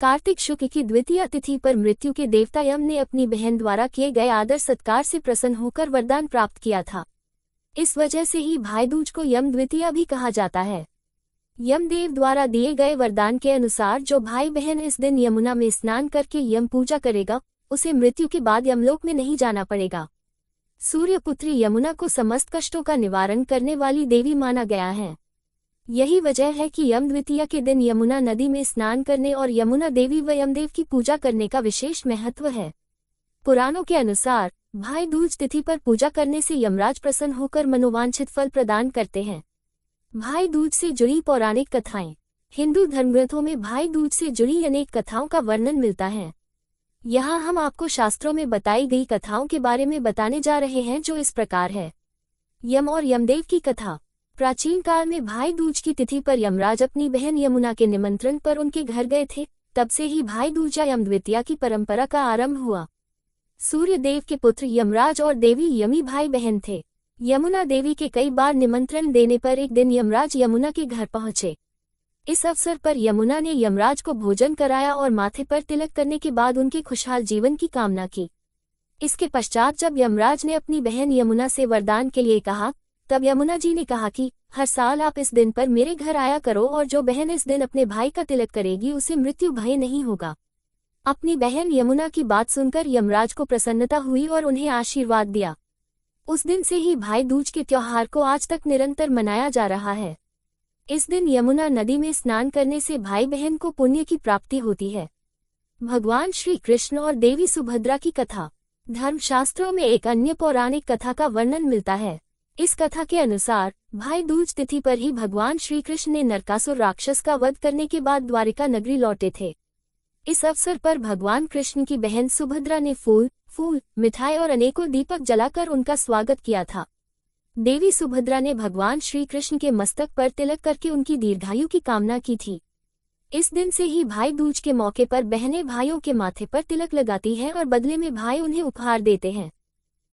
कार्तिक शुक्ल की द्वितीया तिथि पर मृत्यु के देवता यम ने अपनी बहन द्वारा किए गए आदर सत्कार से प्रसन्न होकर वरदान प्राप्त किया था। इस वजह से ही भाई दूज को यम द्वितीया भी कहा जाता है। यमदेव द्वारा दिए गए वरदान के अनुसार जो भाई बहन इस दिन यमुना में स्नान करके यम पूजा करेगा, उसे मृत्यु के बाद यमलोक में नहीं जाना पड़ेगा। सूर्यपुत्री यमुना को समस्त कष्टों का निवारण करने वाली देवी माना गया है। यही वजह है कि यम द्वितीया के दिन यमुना नदी में स्नान करने और यमुना देवी व यमदेव की पूजा करने का विशेष महत्व है। पुराणों के अनुसार भाई दूज तिथि पर पूजा करने से यमराज प्रसन्न होकर मनोवांछित फल प्रदान करते हैं। भाई दूज से जुड़ी पौराणिक कथाएं। हिंदू धर्मग्रंथों में भाई दूज से जुड़ी अनेक कथाओं का वर्णन मिलता है। यहाँ हम आपको शास्त्रों में बताई गई कथाओं के बारे में बताने जा रहे हैं, जो इस प्रकार है। यम और यमदेव की कथा। प्राचीन काल में भाई दूज की तिथि पर यमराज अपनी बहन यमुना के निमंत्रण पर उनके घर गए थे। तब से ही भाई दूज या यम द्वितीया की परंपरा का आरंभ हुआ। सूर्य देव के पुत्र यमराज और देवी यमी भाई बहन थे। यमुना देवी के कई बार निमंत्रण देने पर एक दिन यमराज यमुना के घर पहुंचे। इस अवसर पर यमुना ने यमराज को भोजन कराया और माथे पर तिलक करने के बाद उनके खुशहाल जीवन की कामना की। इसके पश्चात जब यमराज ने अपनी बहन यमुना से वरदान के लिए कहा, तब यमुना जी ने कहा कि हर साल आप इस दिन पर मेरे घर आया करो और जो बहन इस दिन अपने भाई का तिलक करेगी उसे मृत्यु भय नहीं होगा। अपनी बहन यमुना की बात सुनकर यमराज को प्रसन्नता हुई और उन्हें आशीर्वाद दिया। उस दिन से ही भाई दूज के त्योहार को आज तक निरंतर मनाया जा रहा है। इस दिन यमुना नदी में स्नान करने से भाई बहन को पुण्य की प्राप्ति होती है। भगवान श्री कृष्ण और देवी सुभद्रा की कथा। धर्मशास्त्रों में एक अन्य पौराणिक कथा का वर्णन मिलता है। इस कथा के अनुसार भाई दूज तिथि पर ही भगवान श्री कृष्ण ने नरकासुर राक्षस का वध करने के बाद द्वारिका नगरी लौटे थे। इस अवसर पर भगवान कृष्ण की बहन सुभद्रा ने फूल, मिठाई और अनेकों दीपक जलाकर उनका स्वागत किया था। देवी सुभद्रा ने भगवान श्री कृष्ण के मस्तक पर तिलक करके उनकी दीर्घायु की कामना की थी। इस दिन से ही भाई दूज के मौके पर बहनें भाइयों के माथे पर तिलक लगाती हैं और बदले में भाई उन्हें उपहार देते हैं।